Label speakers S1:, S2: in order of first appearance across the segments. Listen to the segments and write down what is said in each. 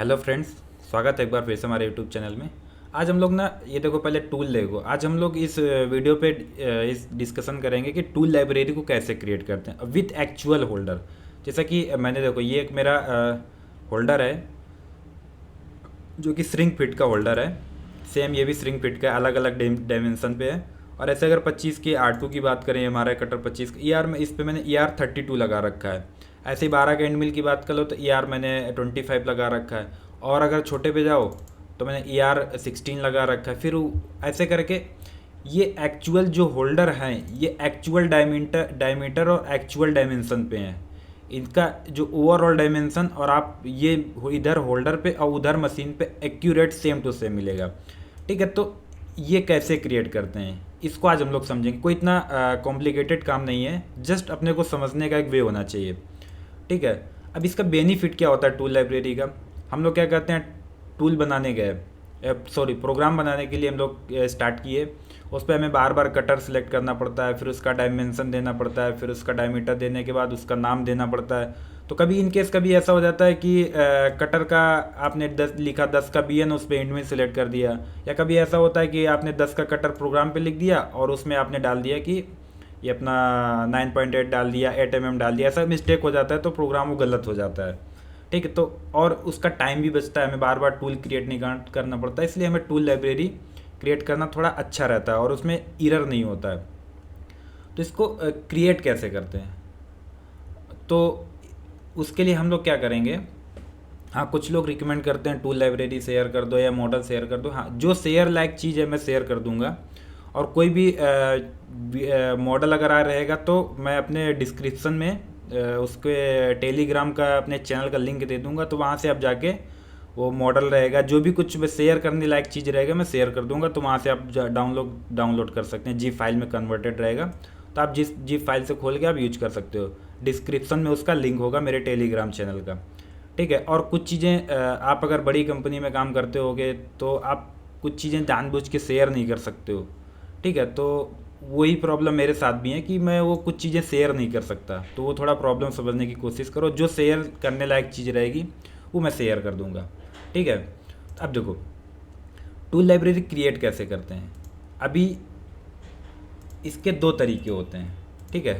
S1: Hello friends, स्वागत है एक बार फिर से हमारे यूट्यूब चैनल में। आज हम लोग ना ये देखो, पहले टूल देखो। आज हम लोग इस वीडियो पे इस डिस्कशन करेंगे कि टूल लाइब्रेरी को कैसे क्रिएट करते हैं विथ एक्चुअल होल्डर। जैसा कि मैंने देखो, ये एक मेरा होल्डर है जो कि श्रिंक फिट का होल्डर है। सेम ये भी श्रिंक फिट का अलग अलग डायमेंशन पे है। और ऐसे अगर 25 की R2 की बात करें, हमारा कटर 25 का ER में, इस पे मैंने ER32 लगा रखा है। ऐसे ही 12 का एंड मिल की बात कर लो तो ER मैंने 25 लगा रखा है। और अगर छोटे पे जाओ तो मैंने ER16 लगा रखा है। फिर ऐसे करके ये एक्चुअल जो होल्डर हैं, ये एक्चुअल डायमीटर और एक्चुअल डायमेंशन पे हैं। इनका जो ओवरऑल डायमेंशन और आप ये इधर होल्डर पे और उधर मशीन पे एक्यूरेट सेम टू सेम मिलेगा। ठीक है, तो ये कैसे क्रिएट करते हैं इसको आज हम लोग समझेंगे। कोई इतना कॉम्प्लिकेटेड काम नहीं है, जस्ट अपने को समझने का एक वे होना चाहिए। ठीक है, अब इसका बेनिफिट क्या होता है टूल लाइब्रेरी का। हम लोग क्या करते हैं, टूल बनाने गए, प्रोग्राम बनाने के लिए हम लोग स्टार्ट किए। उस पर हमें बार बार कटर सेलेक्ट करना पड़ता है, फिर उसका डायमेंशन देना पड़ता है, फिर उसका डायमीटर देने के बाद उसका नाम देना पड़ता है। तो कभी इन केस कभी ऐसा हो जाता है कि कटर का आपने 10 लिखा, 10 का BN उस पर एंड में सेलेक्ट कर दिया। या कभी ऐसा होता है कि आपने 10 का कटर प्रोग्राम पे लिख दिया और उसमें आपने डाल दिया कि ये अपना 9.8 डाल दिया, 8 mm डाल दिया। ऐसा मिस्टेक हो जाता है तो प्रोग्राम वो गलत हो जाता है। ठीक है, तो और उसका टाइम भी बचता है, हमें बार बार टूल क्रिएट नहीं करना पड़ता है। इसलिए हमें टूल लाइब्रेरी क्रिएट करना थोड़ा अच्छा रहता है और उसमें एरर नहीं होता है। तो इसको क्रिएट कैसे करते हैं, तो उसके लिए हम लोग क्या करेंगे। हाँ, कुछ लोग रिकमेंड करते हैं टूल लाइब्रेरी शेयर कर दो या मॉडल शेयर कर दो। हाँ, जो शेयर लायक चीज़ है मैं शेयर कर दूंगा। और कोई भी मॉडल अगर आ रहेगा तो मैं अपने डिस्क्रिप्शन में उसके टेलीग्राम का अपने चैनल का लिंक दे दूंगा। तो वहाँ से आप जाके वो मॉडल रहेगा, जो भी कुछ मैं शेयर करने लायक चीज़ रहेगा मैं शेयर कर दूंगा। तो वहाँ से आप डाउनलोड कर सकते हैं। जी फाइल में कन्वर्टेड रहेगा, तो आप जिस जी फाइल से खोल के आप यूज कर सकते हो। डिस्क्रिप्शन में उसका लिंक होगा मेरे टेलीग्राम चैनल का। ठीक है, और कुछ चीज़ें आप अगर बड़ी कंपनी में काम करते होगे तो आप कुछ चीज़ें जानबूझ के शेयर नहीं कर सकते हो। ठीक है, तो वही प्रॉब्लम मेरे साथ भी है कि मैं वो कुछ चीज़ें शेयर नहीं कर सकता। तो वो थोड़ा प्रॉब्लम समझने की कोशिश करो। जो शेयर करने लायक चीज़ रहेगी वो मैं शेयर कर दूंगा। ठीक है, अब देखो टूल लाइब्रेरी क्रिएट कैसे करते हैं। अभी इसके दो तरीके होते हैं। ठीक है,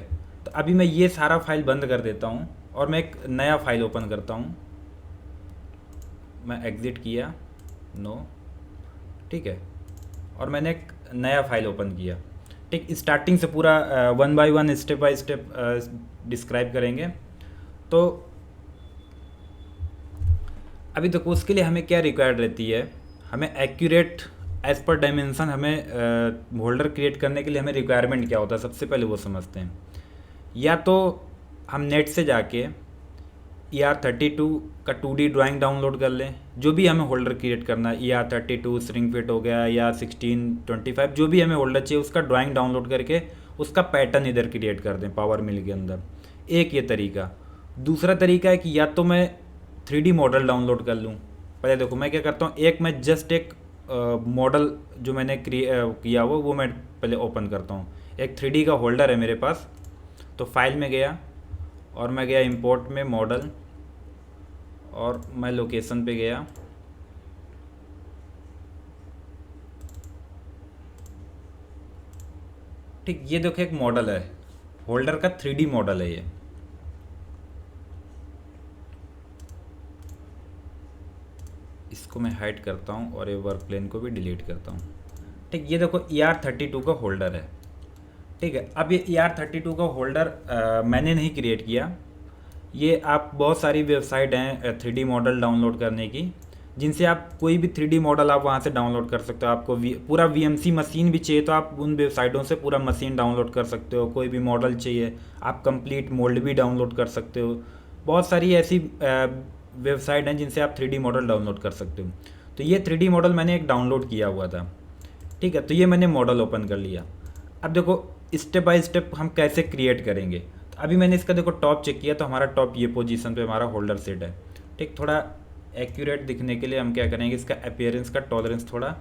S1: तो अभी मैं ये सारा फाइल बंद कर देता हूँ और मैं एक नया फाइल ओपन करता हूँ। मैं एग्ज़िट किया, नो। ठीक है, और मैंने एक नया फाइल ओपन किया। ठीक, स्टार्टिंग से पूरा 1 by 1 step by step describe करेंगे। तो अभी देखो, उसके लिए हमें क्या रिक्वायर्ड रहती है। हमें एक्यूरेट एज पर डायमेंशन, हमें होल्डर क्रिएट करने के लिए हमें रिक्वायरमेंट क्या होता है, सबसे पहले वो समझते हैं। या तो हम नेट से जाके ER32 का 2D ड्राइंग डाउनलोड कर लें, जो भी हमें होल्डर क्रिएट करना है। ER32 स्ट्रिंग फिट हो गया या 1625, जो भी हमें होल्डर चाहिए उसका ड्राइंग डाउनलोड करके उसका पैटर्न इधर क्रिएट कर दें पावर मिल के अंदर। एक ये तरीका। दूसरा तरीका है कि या तो मैं 3D मॉडल डाउनलोड कर लूँ। पहले देखो मैं क्या करता हूँ, एक मैं जस्ट एक मॉडल जो मैंने किया वो मैं पहले ओपन करता हूँ। एक 3D का होल्डर है मेरे पास। तो फाइल में गया और मैं गया इंपोर्ट में मॉडल, और मैं लोकेशन पे गया। ठीक, ये देखो एक मॉडल है, होल्डर का 3D मॉडल है ये। इसको मैं हाइड करता हूँ और ये वर्क प्लेन को भी डिलीट करता हूँ। ठीक, ये देखो ER32 का होल्डर है। ठीक है, अब ये ER32 का होल्डर मैंने नहीं क्रिएट किया। ये आप बहुत सारी वेबसाइट हैं 3D मॉडल डाउनलोड करने की, जिनसे आप कोई भी 3D मॉडल आप वहाँ से डाउनलोड कर सकते हो। आपको पूरा VMC मशीन भी चाहिए तो आप उन वेबसाइटों से पूरा मशीन डाउनलोड कर सकते हो। कोई भी मॉडल चाहिए, आप कंप्लीट मोल्ड भी डाउनलोड कर सकते हो। बहुत सारी ऐसी वेबसाइट हैं जिनसे आप 3D मॉडल डाउनलोड कर सकते हो। तो ये 3D मॉडल मैंने एक डाउनलोड किया हुआ था। ठीक है, तो ये मैंने मॉडल ओपन कर लिया। अब देखो स्टेप बाय स्टेप हम कैसे क्रिएट करेंगे। तो अभी मैंने इसका देखो टॉप चेक किया तो हमारा टॉप ये पोजीशन पे हमारा होल्डर सेट है। ठीक, थोड़ा एक्यूरेट दिखने के लिए हम क्या करेंगे, इसका अपीयरेंस का टॉलरेंस थोड़ा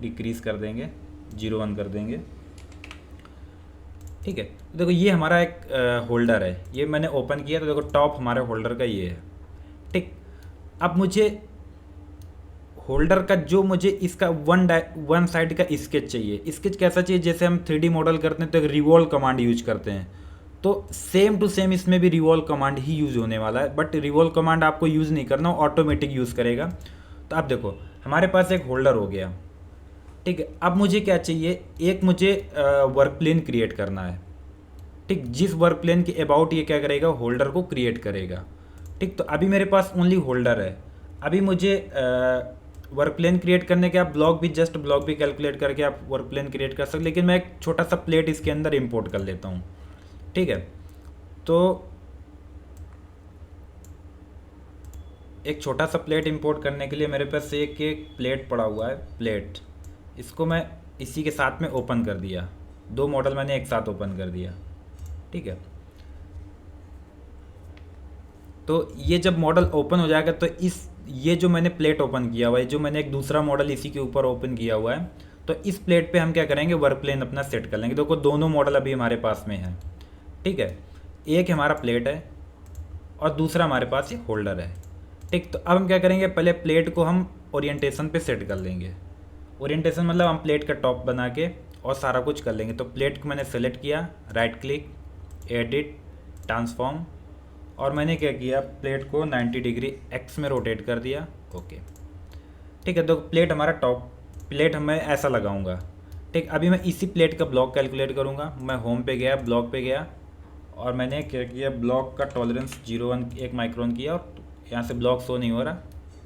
S1: डिक्रीज कर देंगे, 0.1 कर देंगे। ठीक है, तो देखो ये हमारा एक होल्डर है, ये मैंने ओपन किया तो देखो टॉप हमारे होल्डर का ये है। ठीक, अब मुझे होल्डर का जो मुझे इसका वन साइड का स्केच चाहिए। स्केच कैसा चाहिए, जैसे हम 3D मॉडल करते हैं तो एक रिवॉल्व कमांड यूज करते हैं, तो सेम टू सेम इसमें भी रिवॉल्व कमांड ही यूज़ होने वाला है। बट रिवॉल्व कमांड आपको यूज़ नहीं करना, ऑटोमेटिक यूज़ करेगा। तो आप देखो हमारे पास एक होल्डर हो गया, ठीक है। अब मुझे क्या चाहिए, एक मुझे वर्क प्लेन क्रिएट करना है, ठीक। जिस वर्क प्लेन के अबाउट ये क्या करेगा, होल्डर को क्रिएट करेगा, ठीक। तो अभी मेरे पास ओनली होल्डर है। अभी मुझे वर्क प्लेन क्रिएट करने के आप ब्लॉक भी कैलकुलेट करके आप वर्क प्लेन क्रिएट कर सकते, लेकिन मैं एक छोटा सा प्लेट इसके अंदर इंपोर्ट कर लेता हूँ, ठीक है। तो एक छोटा सा प्लेट इंपोर्ट करने के लिए मेरे पास एक प्लेट पड़ा हुआ है, प्लेट। इसको मैं इसी के साथ में ओपन कर दिया, दो मॉडल मैंने एक साथ ओपन कर दिया, ठीक है। तो ये जब मॉडल ओपन हो जाएगा तो ये जो मैंने प्लेट ओपन किया हुआ है, जो मैंने एक दूसरा मॉडल इसी के ऊपर ओपन किया हुआ है, तो इस प्लेट पे हम क्या करेंगे, वर्क प्लेन अपना सेट कर लेंगे। देखो दोनों मॉडल अभी हमारे पास में है, ठीक है। एक हमारा प्लेट है और दूसरा हमारे पास ये होल्डर है, ठीक। तो अब हम क्या करेंगे, पहले प्लेट को हम ओरिएंटेशन पे सेट कर लेंगे। ओरिएंटेशन मतलब हम प्लेट का टॉप बना के और सारा कुछ कर लेंगे। तो प्लेट को मैंने सेलेक्ट किया, राइट क्लिक, एडिट, ट्रांसफॉर्म, और मैंने क्या किया, प्लेट को 90 डिग्री एक्स में रोटेट कर दिया, ओके, ठीक है। तो प्लेट मैं ऐसा लगाऊंगा, ठीक। अभी मैं इसी प्लेट का ब्लॉक कैलकुलेट करूंगा। मैं होम पे गया, ब्लॉक पे गया, और मैंने क्या किया, ब्लॉक का टॉलरेंस 1 माइक्रोन किया, और यहाँ से ब्लॉक शो नहीं हो रहा,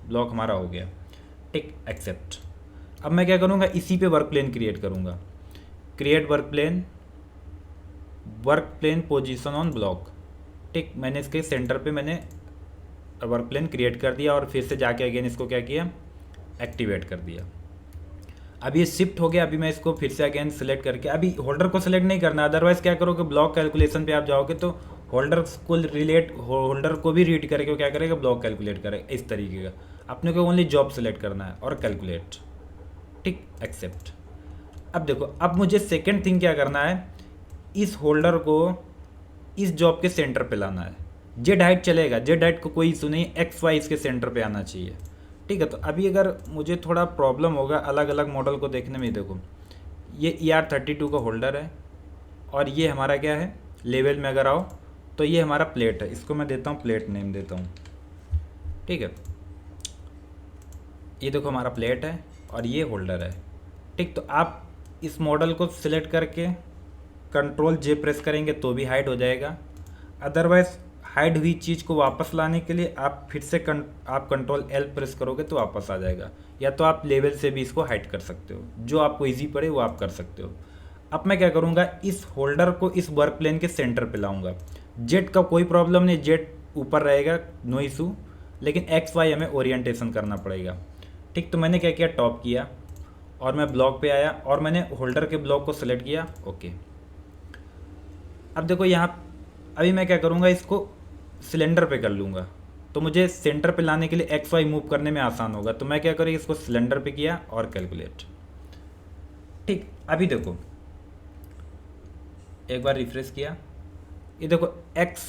S1: ब्लॉक हमारा हो गया, ठीक, एक्सेप्ट। अब मैं क्या करूँगा, इसी पे वर्क प्लेन क्रिएट करूँगा। Create work plane position on block, ठीक। मैंने इसके सेंटर पे मैंने वर्क प्लेन क्रिएट कर दिया, और फिर से जाके अगेन इसको क्या किया, एक्टिवेट कर दिया। अब ये शिफ्ट हो गया। अभी मैं इसको फिर से अगेन सेलेक्ट करके, अभी होल्डर को सेलेक्ट नहीं करना, अदरवाइज क्या करोगे, ब्लॉक कैलकुलेशन पे आप जाओगे तो होल्डर को भी रीड करके क्या करेगा, ब्लॉक कैलकुलेट करेगा, इस तरीके का। अपने को ओनली जॉब सेलेक्ट करना है और कैलकुलेट, ठीक, एक्सेप्ट। अब देखो, अब मुझे सेकेंड थिंग क्या करना है, इस होल्डर को इस जॉब के सेंटर पे लाना है। जेड हाइट चलेगा, जेड हाइट को कोई इशू नहीं, एक्स वाई इसके सेंटर पे आना चाहिए, ठीक है। तो अभी अगर मुझे थोड़ा प्रॉब्लम होगा अलग अलग मॉडल को देखने में, देखो ये ER32 का होल्डर है, और ये हमारा क्या है, लेवल में अगर आओ तो ये हमारा प्लेट है। इसको मैं देता हूँ, प्लेट नेम देता हूँ, ठीक है। ये देखो हमारा प्लेट है और ये होल्डर है, ठीक। तो आप इस मॉडल को सिलेक्ट करके कंट्रोल J प्रेस करेंगे तो भी हाइड हो जाएगा। अदरवाइज हाइड हुई चीज़ को वापस लाने के लिए आप फिर से आप कंट्रोल L प्रेस करोगे तो वापस आ जाएगा, या तो आप लेवल से भी इसको हाइड कर सकते हो, जो आपको इजी पड़े वो आप कर सकते हो। अब मैं क्या करूँगा, इस होल्डर को इस वर्क प्लेन के सेंटर पे लाऊंगा। जेड का कोई प्रॉब्लम नहीं, जेड ऊपर रहेगा, नो इशू, लेकिन एक्स वाई हमें ओरिएंटेशन करना पड़ेगा, ठीक। तो मैंने क्या किया, टॉप किया, और मैं ब्लॉक पे आया, और मैंने होल्डर के ब्लॉक को सेलेक्ट किया, ओके। अब देखो यहाँ, अभी मैं क्या करूँगा, इसको सिलेंडर पे कर लूँगा, तो मुझे सेंटर पे लाने के लिए एक्स वाई मूव करने में आसान होगा। तो मैं क्या करूँ, इसको सिलेंडर पे किया और कैलकुलेट, ठीक। अभी देखो, एक बार रिफ्रेश किया, ये देखो एक्स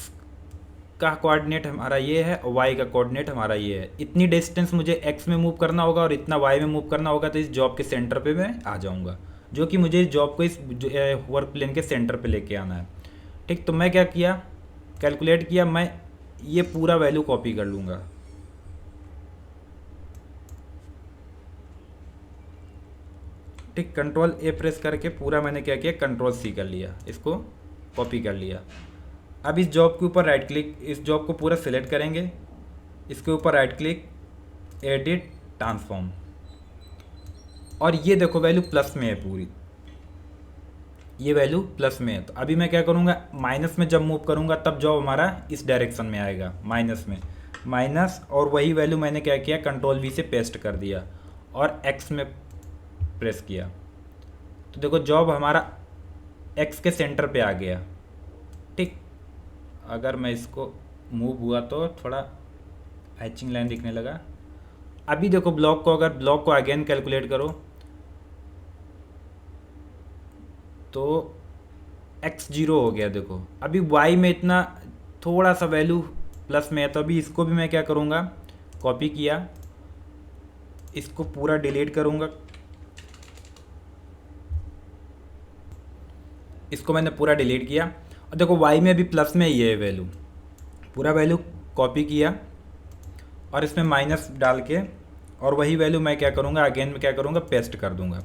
S1: का कोऑर्डिनेट हमारा ये है और वाई का कोऑर्डिनेट हमारा ये है। इतनी डिस्टेंस मुझे एक्स में मूव करना होगा और इतना वाई में मूव करना होगा, तो इस जॉब के सेंटर पे मैं आ जाऊँगा, जो कि मुझे इस जॉब को इस वर्क प्लेन के सेंटर पे लेके आना है, ठीक। तो मैं क्या किया, कैलकुलेट किया, मैं ये पूरा वैल्यू कॉपी कर लूँगा, ठीक। कंट्रोल A प्रेस करके पूरा मैंने क्या किया, कंट्रोल C कर लिया, इसको कॉपी कर लिया। अब इस जॉब के ऊपर राइट क्लिक, इस जॉब को पूरा सिलेक्ट करेंगे, इसके ऊपर राइट क्लिक, एडिट, ट्रांसफॉर्म, और ये देखो वैल्यू प्लस में है पूरी, ये वैल्यू प्लस में है। तो अभी मैं क्या करूँगा, माइनस में जब मूव करूँगा तब जॉब हमारा इस डायरेक्शन में आएगा, माइनस में, माइनस, और वही वैल्यू मैंने क्या किया, कंट्रोल V से पेस्ट कर दिया और एक्स में प्रेस किया। तो देखो जॉब हमारा एक्स के सेंटर पे आ गया, ठीक। अगर मैं इसको मूव हुआ तो थोड़ा हैचिंग लाइन दिखने लगा। अभी देखो ब्लॉक को, अगर ब्लॉक को अगेन कैलकुलेट करो तो x0 हो गया। देखो अभी y में इतना थोड़ा सा वैल्यू प्लस में है, तो अभी इसको भी मैं क्या करूँगा, कॉपी किया इसको पूरा डिलीट करूँगा। इसको मैंने पूरा डिलीट किया और देखो वाई में भी प्लस में ये है वैल्यू, पूरा वैल्यू कॉपी किया और इसमें माइनस डाल के और वही वैल्यू मैं क्या करूँगा, अगेन में क्या करूँगा, पेस्ट कर दूँगा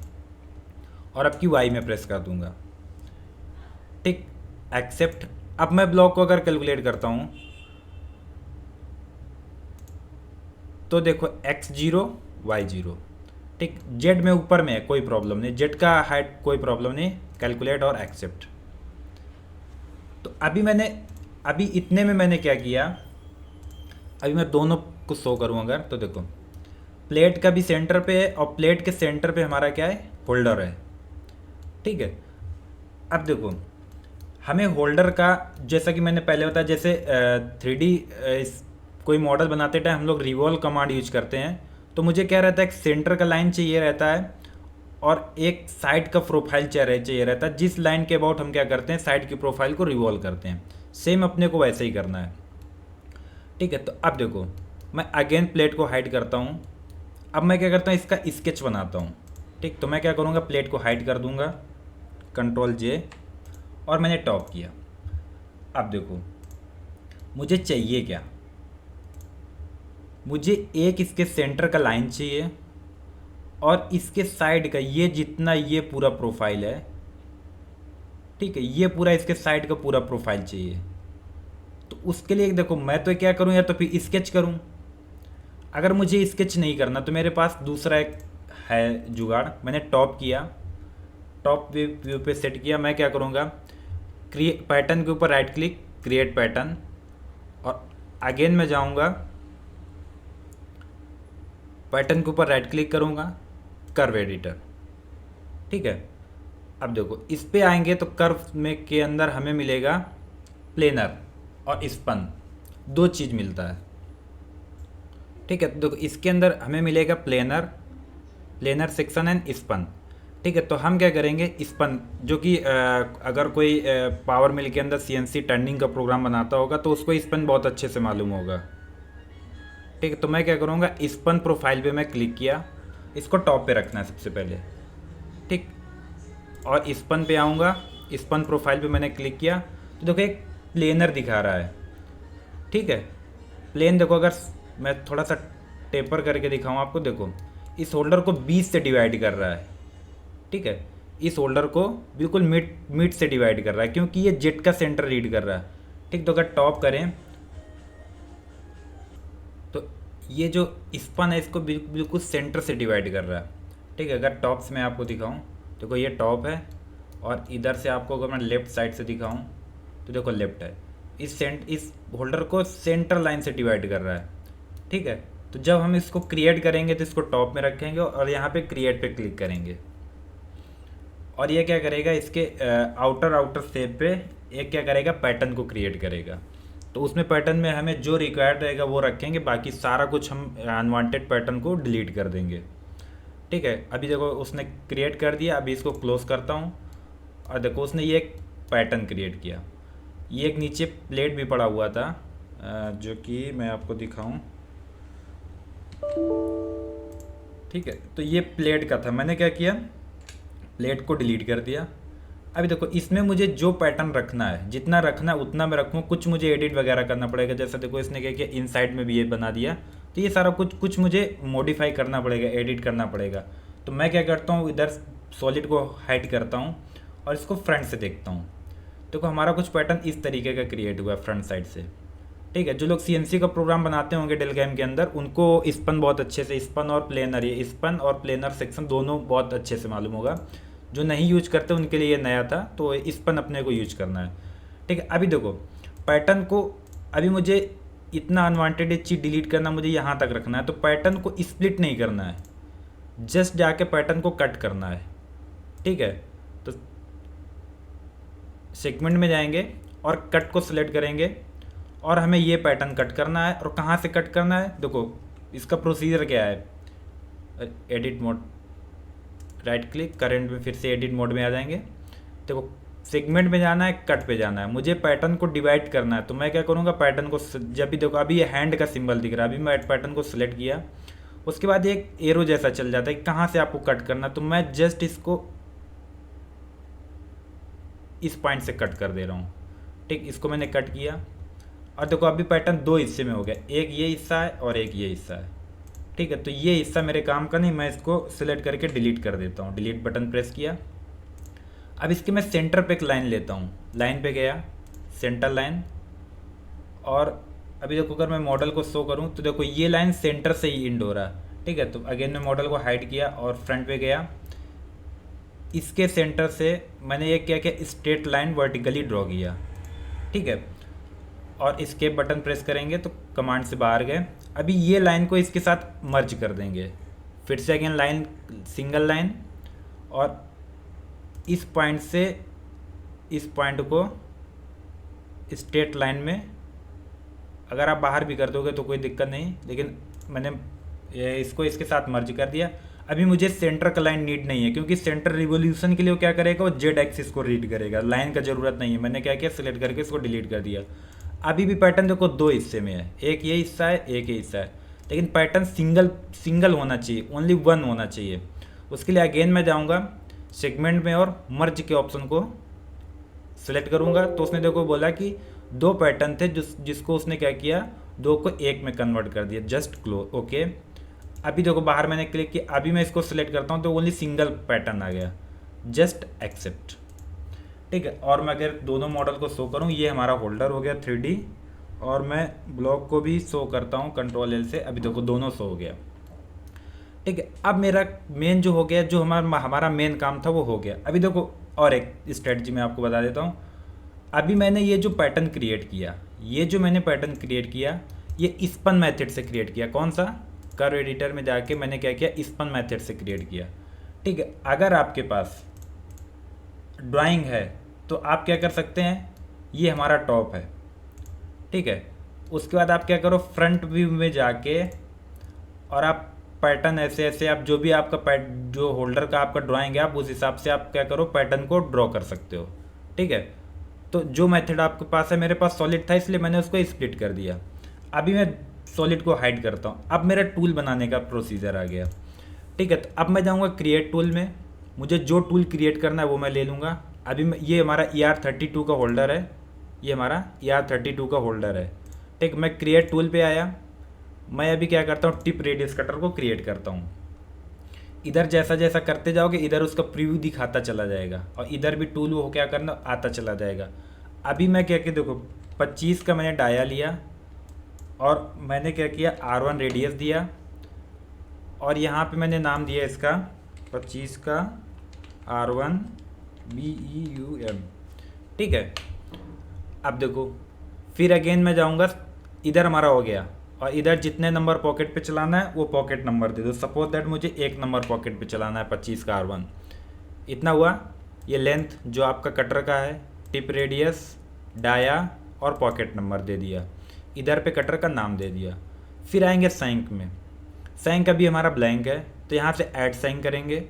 S1: और अब की वाई में प्रेस कर दूँगा। ठीक, एक्सेप्ट। अब मैं ब्लॉक को अगर कैलकुलेट करता हूँ तो देखो x0 y0। ठीक, जेड में ऊपर में है, कोई प्रॉब्लम नहीं, जेड का हाइट कोई प्रॉब्लम नहीं, कैलकुलेट और एक्सेप्ट। तो अभी इतने में मैंने क्या किया, अभी मैं दोनों को शो करूँ अगर तो देखो प्लेट का भी सेंटर पे है और प्लेट के सेंटर पे हमारा क्या है, होल्डर है। ठीक है, अब देखो हमें होल्डर का, जैसा कि मैंने पहले बताया, जैसे 3D कोई मॉडल बनाते टाइम हम लोग रिवॉल्व कमांड यूज करते हैं, तो मुझे क्या रहता है, एक सेंटर का लाइन चाहिए रहता है और एक साइड का प्रोफाइल चाहिए रहता है, जिस लाइन के अबाउट हम क्या करते हैं, साइड की प्रोफाइल को रिवॉल्व करते हैं। सेम अपने को वैसे ही करना है। ठीक है, तो अब देखो मैं अगेन प्लेट को हाइड करता हूँ। अब मैं क्या करता हूँ, इसका स्केच बनाता हूँ। ठीक, तो मैं क्या करूँगा, प्लेट को हाइड कर दूँगा, Ctrl+J, और मैंने टॉप किया। अब देखो मुझे चाहिए क्या, मुझे एक इसके सेंटर का लाइन चाहिए और इसके साइड का ये जितना ये पूरा प्रोफाइल है, ठीक है, ये पूरा इसके साइड का पूरा प्रोफाइल चाहिए। तो उसके लिए देखो मैं तो क्या करूं, या तो फिर स्केच करूं। अगर मुझे स्केच नहीं करना तो मेरे पास दूसरा एक है जुगाड़। मैंने टॉप किया, टॉप व्यू पे सेट किया। मैं क्या करूँगा, क्रिएट पैटर्न के ऊपर राइट क्लिक, क्रिएट पैटर्न, और अगेन मैं जाऊँगा पैटर्न के ऊपर राइट क्लिक करूँगा, कर्व एडिटर। ठीक है, अब देखो इस पे आएंगे तो कर्व में के अंदर हमें मिलेगा प्लेनर और स्पन, दो चीज़ मिलता है। ठीक है, तो देखो इसके अंदर हमें मिलेगा प्लेनर सेक्शन एंड स्पन। ठीक है, तो हम क्या करेंगे, स्पन जो कि अगर कोई पावर मिल के अंदर CNC टर्निंग का प्रोग्राम बनाता होगा तो उसको स्पन बहुत अच्छे से मालूम होगा। ठीक है, तो मैं क्या करूँगा, स्पन प्रोफाइल पे मैं क्लिक किया, इसको टॉप पे रखना है सबसे पहले। ठीक, और स्पन पे आऊँगा, स्पन प्रोफाइल पे मैंने क्लिक किया तो देखो एक प्लेनर दिखा रहा है। ठीक है, प्लेन देखो, अगर मैं थोड़ा सा टेपर करके दिखाऊँ आपको, देखो इस होल्डर को 20 से डिवाइड कर रहा है। ठीक है, इस होल्डर को बिल्कुल मिड से डिवाइड कर रहा है, क्योंकि ये जेट का सेंटर रीड कर रहा है। ठीक, तो अगर टॉप करें तो ये जो स्पन है इसको बिल्कुल सेंटर से डिवाइड कर रहा है। ठीक है, अगर टॉप से मैं आपको दिखाऊं देखो ये टॉप है, और इधर से आपको अगर मैं लेफ़्ट साइड से दिखाऊं तो देखो लेफ्ट है। इस होल्डर को सेंटर लाइन से डिवाइड कर रहा है। ठीक है, तो जब हम इसको क्रिएट करेंगे तो इसको टॉप में रखेंगे और यहाँ पे क्रिएट पे क्लिक करेंगे, और ये क्या करेगा, इसके आउटर शेप पे एक क्या करेगा, पैटर्न को क्रिएट करेगा। तो उसमें पैटर्न में हमें जो रिक्वायर्ड रहेगा वो रखेंगे, बाकी सारा कुछ हम अनवांटेड पैटर्न को डिलीट कर देंगे। ठीक है, अभी देखो उसने क्रिएट कर दिया। अभी इसको क्लोज करता हूँ और देखो उसने ये एक पैटर्न क्रिएट किया। ये एक नीचे प्लेट भी पड़ा हुआ था, जो कि मैं आपको दिखाऊं। ठीक है, तो ये प्लेट का था, मैंने क्या किया, प्लेट को डिलीट कर दिया। अभी देखो इसमें मुझे जो पैटर्न रखना है, जितना रखना है उतना मैं रखूँ, कुछ मुझे एडिट वगैरह करना पड़ेगा। जैसा देखो इसने क्या किया, इनसाइड में भी ये बना दिया, तो ये सारा कुछ मुझे मॉडिफाई करना पड़ेगा, एडिट करना पड़ेगा। तो मैं क्या करता हूँ, इधर सॉलिड को हाइड करता हूँ और इसको फ्रंट से देखता हूँ। देखो हमारा कुछ पैटर्न इस तरीके का क्रिएट हुआ है फ्रंट साइड से। ठीक है, जो लोग CNC का प्रोग्राम बनाते होंगे डेलकैम के अंदर, उनको स्पन बहुत अच्छे से, स्पन और प्लेनर, ये स्पन और प्लेनर सेक्शन दोनों बहुत अच्छे से मालूम होगा। जो नहीं यूज करते उनके लिए ये नया था, तो स्पन अपने को यूज करना है। ठीक है, अभी देखो पैटर्न को, अभी मुझे इतना अनवांटेड चीज़ डिलीट करना, मुझे यहाँ तक रखना है। तो पैटर्न को स्प्लिट नहीं करना है, जस्ट जाके पैटर्न को कट करना है। ठीक है, तो सेगमेंट में जाएंगे और कट को सिलेक्ट करेंगे और हमें ये पैटर्न कट करना है। और कहाँ से कट करना है, देखो इसका प्रोसीजर क्या है, edit mode, right click, current में फिर से एडिट मोड में आ जाएंगे। देखो सेगमेंट में जाना है, कट पे जाना है, मुझे पैटर्न को डिवाइड करना है। तो मैं क्या करूँगा, पैटर्न को, जब भी देखो अभी ये हैंड का सिंबल दिख रहा है, अभी मैं पैटर्न को सिलेक्ट किया उसके बाद एक एरो जैसा चल जाता है कहाँ से आपको कट करना, तो मैं जस्ट इसको इस पॉइंट से कट कर दे रहा हूँ। ठीक, इसको मैंने कट किया और देखो अभी पैटर्न दो हिस्से में हो गया, एक ये हिस्सा है और एक ये हिस्सा है। ठीक है, तो ये हिस्सा मेरे काम का नहीं, मैं इसको सिलेक्ट करके डिलीट कर देता हूँ। डिलीट बटन प्रेस किया। अब इसके मैं सेंटर पे एक लाइन लेता हूँ, लाइन पे गया, सेंटर लाइन, और अभी देखो अगर मैं मॉडल को शो करूँ तो देखो ये लाइन सेंटर से ही इंड हो रहा है। ठीक है, तो अगेन मैं मॉडल को हाइड किया और फ्रंट पे गया, इसके सेंटर से मैंने ये क्या किया, स्ट्रेट लाइन वर्टिकली ड्रॉ किया। ठीक है, और इसके बटन प्रेस करेंगे तो कमांड से बाहर गए। अभी ये लाइन को इसके साथ मर्ज कर देंगे, फिर से अगेन लाइन, सिंगल लाइन, और इस पॉइंट से इस पॉइंट को स्ट्रेट लाइन में, अगर आप बाहर भी कर दोगे तो कोई दिक्कत नहीं, लेकिन मैंने इसको इसके साथ मर्ज कर दिया। अभी मुझे सेंटर का लाइन नीड नहीं है, क्योंकि सेंटर रिवोल्यूशन के लिए वो क्या करेगा, वो जेड एक्सिस को रीड करेगा, लाइन का ज़रूरत नहीं है। मैंने क्या किया, सिलेक्ट करके इसको डिलीट कर दिया। अभी भी पैटर्न देखो दो हिस्से में है, एक ये हिस्सा है, एक ये हिस्सा है, लेकिन पैटर्न सिंगल होना चाहिए, ओनली वन होना चाहिए। उसके लिए अगेन मैं जाऊँगा सेगमेंट में और मर्ज के ऑप्शन को सिलेक्ट करूँगा। तो उसने देखो बोला कि दो पैटर्न थे जिसको उसने क्या किया, दो को एक में कन्वर्ट कर दिया। Just close, okay. अभी देखो बाहर मैंने क्लिक किया, अभी मैं इसको सिलेक्ट करता हूँ तो ओनली सिंगल पैटर्न आ गया, जस्ट एक्सेप्ट। ठीक है, और मैं अगर दोनों मॉडल को शो करूँ, ये हमारा होल्डर हो गया 3D, और मैं ब्लॉक को भी शो करता हूँ Ctrl L से। अभी देखो दोनों शो हो गया। ठीक है, अब मेरा मेन जो हो गया, जो हमारा मेन काम था वो हो गया। अभी देखो और एक स्ट्रेटजी मैं आपको बता देता हूँ। अभी मैंने ये जो पैटर्न क्रिएट किया, ये स्पन मेथड से क्रिएट किया। कौन सा, कर्व एडिटर में जाके मैंने क्या किया, स्पन मेथड से क्रिएट किया। ठीक है, अगर आपके पास ड्राइंग है तो आप क्या कर सकते हैं, ये हमारा टॉप है। ठीक है, उसके बाद आप क्या करो, फ्रंट व्यू में जाके और आप पैटर्न ऐसे आप जो भी आपका जो होल्डर का आपका ड्राइंग है, आप उस हिसाब से आप क्या करो, पैटर्न को ड्रॉ कर सकते हो। ठीक है, तो जो मेथड आपके पास है, मेरे पास सॉलिड था इसलिए मैंने उसको स्प्लिट कर दिया। अभी मैं सॉलिड को हाइड करता हूँ। अब मेरा टूल बनाने का प्रोसीजर आ गया। ठीक है, तो अब मैं जाऊँगा क्रिएट टूल में, मुझे जो टूल क्रिएट करना है वो मैं ले लूँगा। अभी ये हमारा ER32 का होल्डर है, ये हमारा ER32 का होल्डर है। ठीक, मैं क्रिएट टूल पे आया। मैं अभी क्या करता हूँ, टिप रेडियस कटर को क्रिएट करता हूँ। इधर जैसा जैसा करते जाओगे इधर उसका प्रीव्यू दिखाता चला जाएगा, और इधर भी टूल वो क्या करना आता चला जाएगा। अभी मैं क्या किया, देखो 25 का मैंने डाया लिया और मैंने क्या किया, R1 रेडियस दिया, और यहाँ पे मैंने नाम दिया इसका 25 का R1 BEUM। ठीक है, अब देखो फिर अगेन मैं जाऊँगा, इधर हमारा हो गया, और इधर जितने नंबर पॉकेट पे चलाना है वो पॉकेट नंबर दे दो। सपोज दैट मुझे एक नंबर पॉकेट पे चलाना है 25 का R1, इतना हुआ। ये लेंथ जो आपका कटर का है, टिप रेडियस, डाया और पॉकेट नंबर दे दिया, इधर पे कटर का नाम दे दिया। फिर आएंगे सैंक में, सैंक अभी हमारा ब्लैंक है तो यहाँ से ऐड सैंक करेंगे।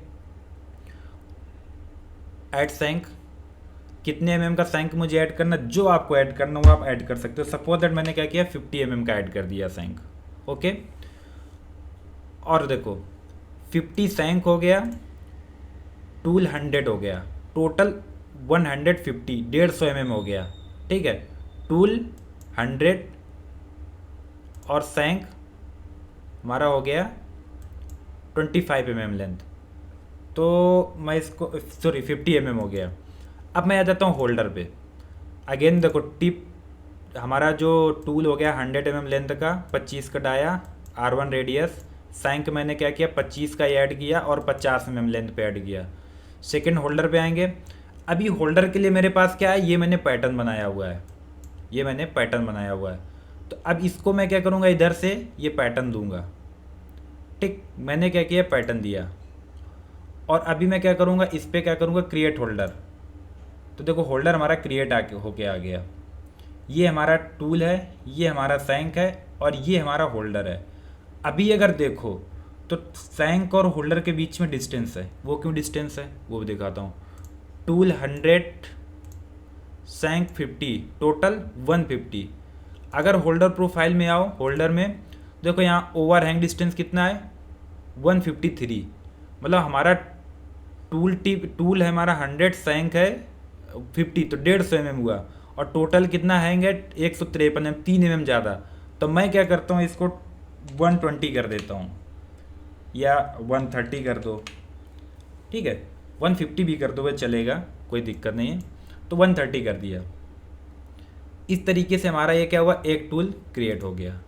S1: ऐड सैंक, कितने mm का सैंक मुझे ऐड करना, जो आपको ऐड करना हो आप ऐड कर सकते हो। सपोज दैट मैंने क्या किया, 50 mm का ऐड कर दिया सैंक। ओके, और देखो 50 सैंक हो गया, टूल 100 हो गया, टोटल 150, 150 mm हो गया। ठीक है, टूल 100 और सैंक हमारा हो गया 25 mm लेंथ, तो मैं इसको 50 mm हो गया। अब मैं आ जाता हूँ होल्डर पे। अगेन देखो टिप, हमारा जो टूल हो गया 100 mm लेंथ का, 25 का डाया, R1 रेडियस, सैंक मैंने क्या किया 25 का ऐड किया और 50 mm लेंथ पे ऐड किया। सेकंड होल्डर पे आएंगे। अभी होल्डर के लिए मेरे पास क्या है, ये मैंने पैटर्न बनाया हुआ है, तो अब इसको मैं क्या करूँगा, इधर से ये पैटर्न दूंगा। ठीक, मैंने क्या किया, पैटर्न दिया, और अभी मैं क्या करूँगा, इस पर क्या करूँगा, क्रिएट होल्डर। तो देखो होल्डर हमारा क्रिएट होके आ गया। ये हमारा टूल है, ये हमारा सैंक है, और ये हमारा होल्डर है। अभी अगर देखो तो सैंक और होल्डर के बीच में डिस्टेंस है, वो क्यों डिस्टेंस है वो भी दिखाता हूँ। Tool 100, सैंक 50, total 150। अगर होल्डर प्रोफाइल में आओ, होल्डर में देखो यहाँ ओवरहैंग डिस्टेंस कितना है, 153, मतलब हमारा टूल है हमारा 100, सैंक है 50, तो 150 mm हुआ। और टोटल कितना हैंग है 153 mm, 3 mm ज़्यादा। तो मैं क्या करता हूँ, इसको 120 कर देता हूँ, या 130 कर दो, ठीक है, 150 भी कर दो, वह चलेगा, कोई दिक्कत नहीं है। तो 130 कर दिया। इस तरीके से हमारा ये क्या हुआ, एक टूल क्रिएट हो गया,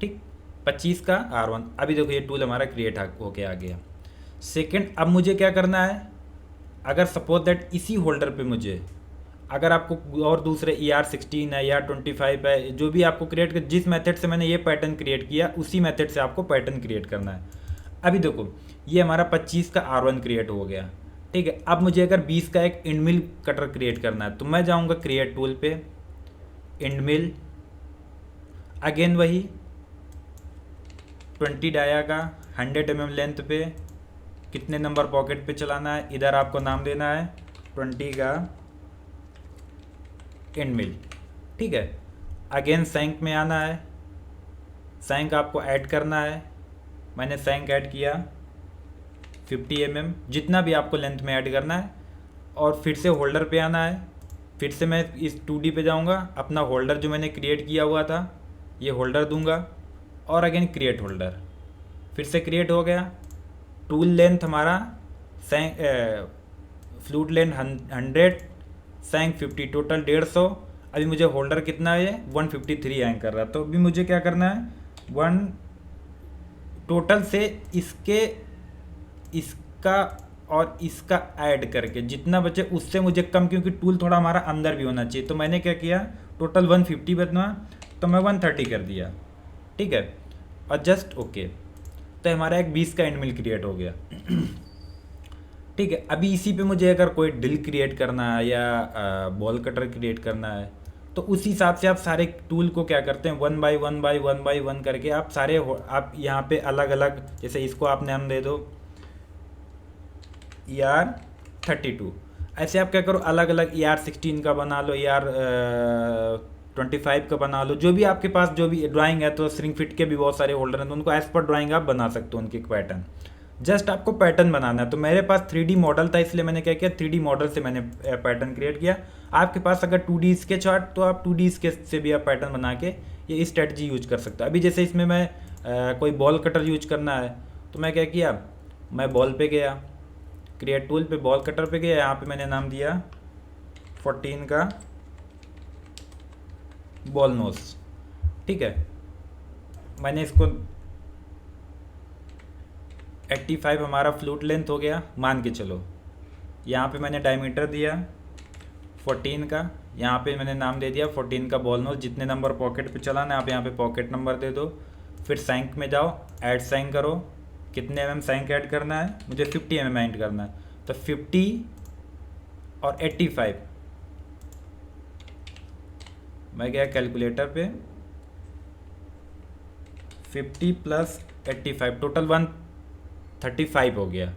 S1: ठीक। 25 का R1। अभी देखो ये टूल हमारा क्रिएट होके आ गया। सेकंड, अब मुझे क्या करना है, अगर सपोज दैट इसी होल्डर पे मुझे, अगर आपको और दूसरे ER16 है, ER25 है, जो भी आपको क्रिएट कर, जिस मेथड से मैंने ये पैटर्न क्रिएट किया उसी मेथड से आपको पैटर्न क्रिएट करना है। अभी देखो ये हमारा 25 का R1 क्रिएट हो गया, ठीक है। अब मुझे अगर 20 का एक इंडमिल कटर क्रिएट करना है, तो मैं जाऊंगा क्रिएट टूल पे, इंडमिल, अगेन वही 20 डाया का 100 mm लेंथ पे, कितने नंबर पॉकेट पे चलाना है, इधर आपको नाम देना है 20 का इंडमिल, ठीक है। अगेन सैंक में आना है, सैंक आपको ऐड करना है, मैंने सैंक ऐड किया 50 mm, जितना भी आपको लेंथ में ऐड करना है। और फिर से होल्डर पे आना है, फिर से मैं इस 2D पे जाऊंगा, अपना होल्डर जो मैंने क्रिएट किया हुआ था ये होल्डर दूंगा, और अगेन क्रिएट होल्डर, फिर से क्रिएट हो गया। टूल लेंथ हमारा सैंक, फ्लूट लेंथ 100, सैंक 50, टोटल 150। अभी मुझे होल्डर कितना है, 153 हैंग कर रहा, तो अभी मुझे क्या करना है, 1 टोटल से इसका और इसका ऐड करके जितना बचे उससे मुझे कम, क्योंकि टूल थोड़ा हमारा अंदर भी होना चाहिए, तो मैंने क्या किया, टोटल 150 बना, तो मैं 130 कर दिया, ठीक है, और जस्ट ओके। तो हमारा एक 20 का इंडमिल क्रिएट हो गया, ठीक है। अभी इसी पे मुझे अगर कोई ड्रिल क्रिएट करना है या बॉल कटर क्रिएट करना है, तो उसी हिसाब से आप सारे टूल को क्या करते हैं, 1 बाई 1 बाई 1 बाई 1 करके आप सारे आप यहाँ पे अलग अलग, जैसे इसको आप नाम दे दो ER32, ऐसे आप क्या करो, अलग अलग ER16 का बना लो, ER25 का बना लो, जो भी आपके पास जो भी ड्राइंग है, तो स्ट्रिंग फिट के भी बहुत सारे होल्डर हैं, तो उनको एज पर ड्राइंग आप बना सकते हो, उनके पैटर्न, जस्ट आपको पैटर्न बनाना है। तो मेरे पास 3D मॉडल था, इसलिए मैंने क्या किया, 3D मॉडल से मैंने पैटर्न क्रिएट किया। आपके पास अगर 2D स्केच आर्ट, तो आप 2D स्केच से भी आप पैटर्न बना के ये स्ट्रेटजी यूज कर सकते हो। अभी जैसे इसमें मैं कोई बॉल कटर यूज करना है, तो मैं क्या किया, मैं बॉल पे गया, क्रिएट टूल पे बॉल कटर पे गया, यहाँ पे मैंने नाम दिया 14 का बॉल नोज, ठीक है। मैंने इसको 85 हमारा फ्लूट लेंथ हो गया, मान के चलो। यहाँ पे मैंने डायमीटर दिया 14 का, यहाँ पे मैंने नाम दे दिया 14 का बॉल नोज, जितने नंबर पॉकेट पे चलाना है आप यहाँ पे पॉकेट नंबर दे दो। फिर सैंक में जाओ, ऐड सैंक करो, कितने mm सैंक ऐड करना है, मुझे 50 mm ऐड करना है, तो 50 और 85, मैं गया कैलकुलेटर पे, 50 प्लस 85 टोटल 135 हो गया।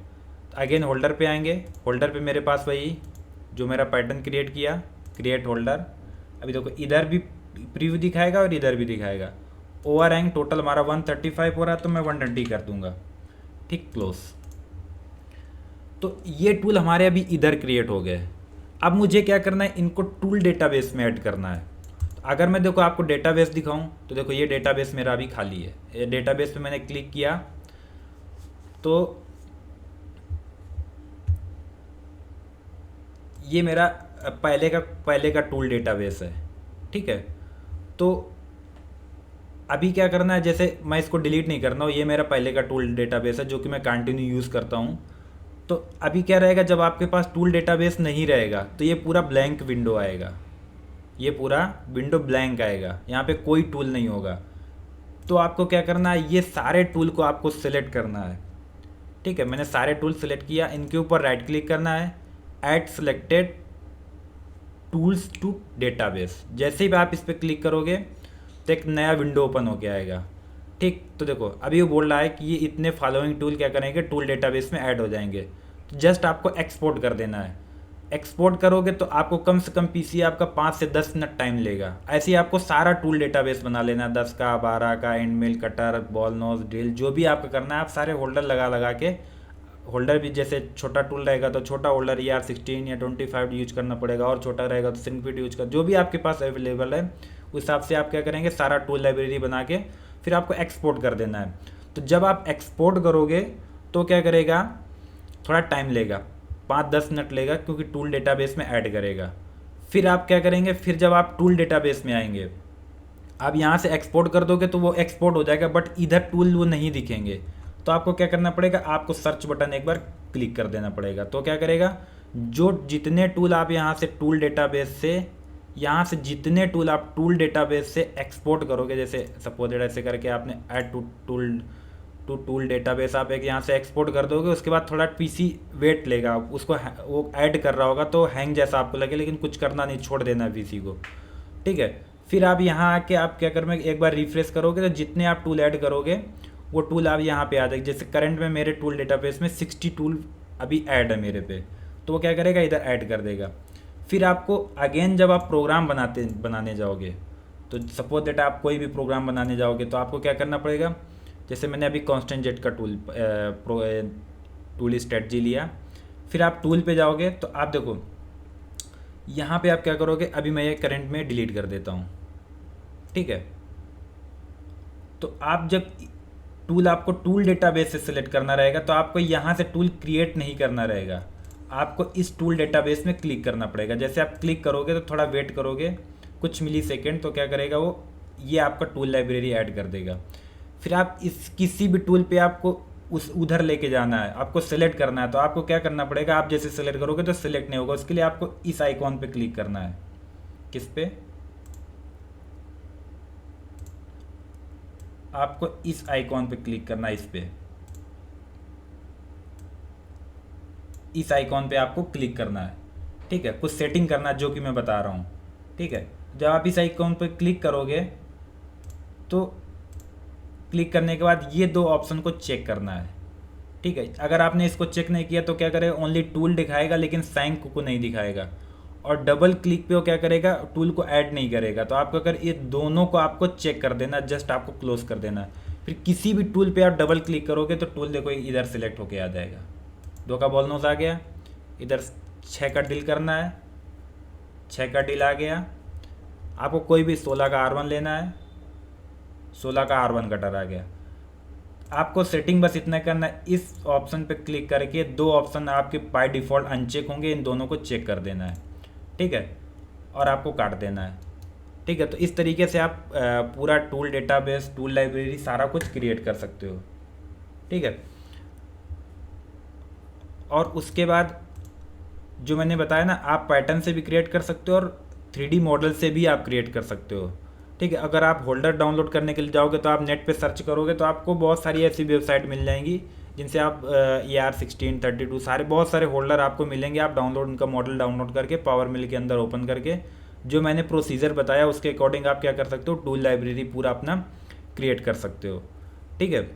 S1: अगेन होल्डर पे आएंगे, होल्डर पे मेरे पास वही जो मेरा पैटर्न क्रिएट किया, क्रिएट होल्डर। अभी देखो इधर भी प्रीव्यू दिखाएगा और इधर भी दिखाएगा। ओवर हैंग टोटल हमारा 135 हो रहा है, तो मैं 120 कर दूंगा, ठीक, क्लोज। तो ये टूल हमारे अभी इधर क्रिएट हो गए। अब मुझे क्या करना है, इनको टूल डेटाबेस में ऐड करना है। अगर मैं देखो आपको डेटाबेस दिखाऊं, तो देखो ये डेटाबेस मेरा अभी खाली है। ये डेटाबेस पे मैंने क्लिक किया तो ये मेरा पहले का टूल डेटाबेस है, ठीक है। तो अभी क्या करना है, जैसे मैं इसको डिलीट नहीं करना हूँ, ये मेरा पहले का टूल डेटाबेस है जो कि मैं कंटिन्यू यूज़ करता हूँ। तो अभी क्या रहेगा, जब आपके पास टूल डेटाबेस नहीं रहेगा तो ये पूरा ब्लैंक विंडो आएगा, ये पूरा विंडो ब्लैंक आएगा, यहाँ पे कोई टूल नहीं होगा। तो आपको क्या करना है, ये सारे टूल को आपको सिलेक्ट करना है, ठीक है। मैंने सारे टूल सिलेक्ट किया, इनके ऊपर राइट क्लिक करना है, add selected tools to database. जैसे ही आप इस पर क्लिक करोगे तो एक नया विंडो ओपन होके आएगा, ठीक। तो देखो अभी वो बोल रहा है कि ये इतने फॉलोइंग टूल क्या करेंगे, टूल डेटाबेस में ऐड हो जाएंगे। तो जस्ट आपको एक्सपोर्ट कर देना है। एक्सपोर्ट करोगे तो आपको कम से कम पीसी आपका 5 से 10 मिनट टाइम लेगा। ऐसे ही आपको सारा टूल डेटाबेस बना लेना है, 10 का 12 का end mill cutter ball nose drill जो भी आपका करना है, आप सारे होल्डर लगा लगा के, होल्डर भी जैसे छोटा टूल रहेगा तो छोटा होल्डर ER16 या 25 यूज करना पड़ेगा, और छोटा रहेगा तो सिंकफिट यूज कर, जो भी आपके पास अवेलेबल है उस हिसाब से आप क्या करेंगे, सारा टूल लाइब्रेरी बना के फिर आपको एक्सपोर्ट कर देना है। तो जब आप एक्सपोर्ट करोगे तो क्या करेगा, थोड़ा टाइम लेगा, 5-10 मिनट लेगा, क्योंकि टूल डेटाबेस में ऐड करेगा। फिर आप क्या करेंगे, फिर जब आप टूल डेटाबेस में आएंगे, आप यहाँ से एक्सपोर्ट कर दोगे तो वो एक्सपोर्ट हो जाएगा, बट इधर टूल वो नहीं दिखेंगे। तो आपको क्या करना पड़ेगा, आपको सर्च बटन एक बार क्लिक कर देना पड़ेगा। तो क्या करेगा, जो जितने टूल आप यहाँ से टूल डेटाबेस से, यहाँ से जितने टूल आप टूल डेटाबेस से एक्सपोर्ट करोगे, जैसे सपोज ऐसे करके आपने ऐड टू टूल डेटाबेस आप एक यहाँ से एक्सपोर्ट कर दोगे, उसके बाद थोड़ा पीसी वेट लेगा, उसको वो ऐड कर रहा होगा तो हैंग जैसा आपको लगे, लेकिन कुछ करना नहीं, छोड़ देना है पीसी को, ठीक है। फिर आप यहाँ आके आप क्या करोगे, एक बार रिफ्रेश करोगे तो जितने आप टूल ऐड करोगे वो टूल आप यहाँ पे आ जाएगी। जैसे करंट में मेरे टूल डेटाबेस में 60 टूल अभी ऐड है मेरे पे, तो वो क्या करेगा, इधर ऐड कर देगा। फिर आपको अगेन जब आप प्रोग्राम बनाने जाओगे, तो सपोज दैट आप कोई भी प्रोग्राम बनाने जाओगे तो आपको क्या करना पड़ेगा, जैसे मैंने अभी कांस्टेंट जेट का टूल स्ट्रेटजी लिया। फिर आप टूल पे जाओगे तो आप देखो यहाँ पे आप क्या करोगे, अभी मैं ये करंट में डिलीट कर देता हूँ, ठीक है। तो आप जब टूल, आपको टूल डेटाबेस से सिलेक्ट करना रहेगा, तो आपको यहाँ से टूल क्रिएट नहीं करना रहेगा, आपको इस टूल डेटाबेस में क्लिक करना पड़ेगा। जैसे आप क्लिक करोगे तो थोड़ा वेट करोगे कुछ मिली सेकेंड, तो क्या करेगा वो, ये आपका टूल लाइब्रेरी ऐड कर देगा। फिर आप इस किसी भी टूल पे आपको उस उधर लेके जाना है, आपको सेलेक्ट करना है, तो आपको क्या करना पड़ेगा, आप जैसे सेलेक्ट करोगे तो सेलेक्ट नहीं होगा, उसके लिए आपको इस आइकॉन पे क्लिक करना है। किस पे, आपको इस आइकॉन पे क्लिक करना है, इस आइकॉन पे आपको क्लिक करना है, ठीक है। कुछ सेटिंग करना है जो कि मैं बता रहा हूँ, ठीक है। जब आप इस आइकॉन पे क्लिक करोगे तो क्लिक करने के बाद ये दो ऑप्शन को चेक करना है, ठीक है। अगर आपने इसको चेक नहीं किया तो क्या करेगा, ओनली टूल दिखाएगा लेकिन सैंक को नहीं दिखाएगा, और डबल क्लिक पे वो क्या करेगा, टूल को ऐड नहीं करेगा। तो आपको अगर ये दोनों को आपको चेक कर देना, जस्ट आपको क्लोज कर देना है। फिर किसी भी टूल पे आप डबल क्लिक करोगे तो टूल देखो इधर सेलेक्ट होके आ जाएगा, 2 का बॉल नोज आ गया, इधर 6 का डील करना है, 6 का डील आ गया। आपको कोई भी 16 का R1 लेना है, 16 का R1 कटर आ गया। आपको सेटिंग बस इतना करना है, इस ऑप्शन पे क्लिक करके 2 ऑप्शन आपके बाय डिफ़ॉल्ट अनचेक होंगे, इन दोनों को चेक कर देना है, ठीक है, और आपको काट देना है, ठीक है। तो इस तरीके से आप पूरा टूल डेटाबेस, टूल लाइब्रेरी सारा कुछ क्रिएट कर सकते हो, ठीक है। और उसके बाद जो मैंने बताया ना, आप पैटर्न से भी क्रिएट कर सकते हो और 3D मॉडल से भी आप क्रिएट कर सकते हो, ठीक है। अगर आप होल्डर डाउनलोड करने के लिए जाओगे तो आप नेट पे सर्च करोगे तो आपको बहुत सारी ऐसी वेबसाइट मिल जाएंगी जिनसे आप ER16, 32 सारे बहुत सारे होल्डर आपको मिलेंगे। आप डाउनलोड, उनका मॉडल डाउनलोड करके पावर मिल के अंदर ओपन करके जो मैंने प्रोसीजर बताया उसके अकॉर्डिंग आप क्या कर सकते हो, टूल लाइब्रेरी पूरा अपना क्रिएट कर सकते हो, ठीक है।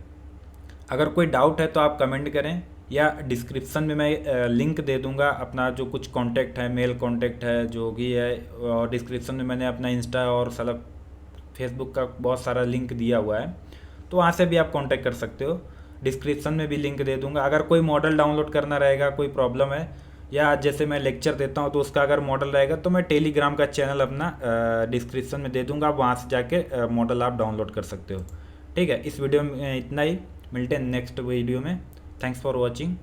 S1: अगर कोई डाउट है तो आप कमेंट करें, या डिस्क्रिप्शन में मैं लिंक दे दूंगा अपना, जो कुछ कांटेक्ट है, मेल कांटेक्ट है जो भी है, और डिस्क्रिप्शन में मैंने अपना इंस्टा और मतलब फेसबुक का बहुत सारा लिंक दिया हुआ है, तो वहाँ से भी आप कांटेक्ट कर सकते हो। डिस्क्रिप्शन में भी लिंक दे दूंगा। अगर कोई मॉडल डाउनलोड करना रहेगा, कोई प्रॉब्लम है, या जैसे मैं लेक्चर देता हूँ तो उसका अगर मॉडल रहेगा तो मैं टेलीग्राम का चैनल अपना डिस्क्रिप्शन में दे दूंगा, आप वहाँ से जाके मॉडल आप डाउनलोड कर सकते हो, ठीक है। इस वीडियो में इतना ही, मिलते हैं नेक्स्ट वीडियो में। Thanks for watching.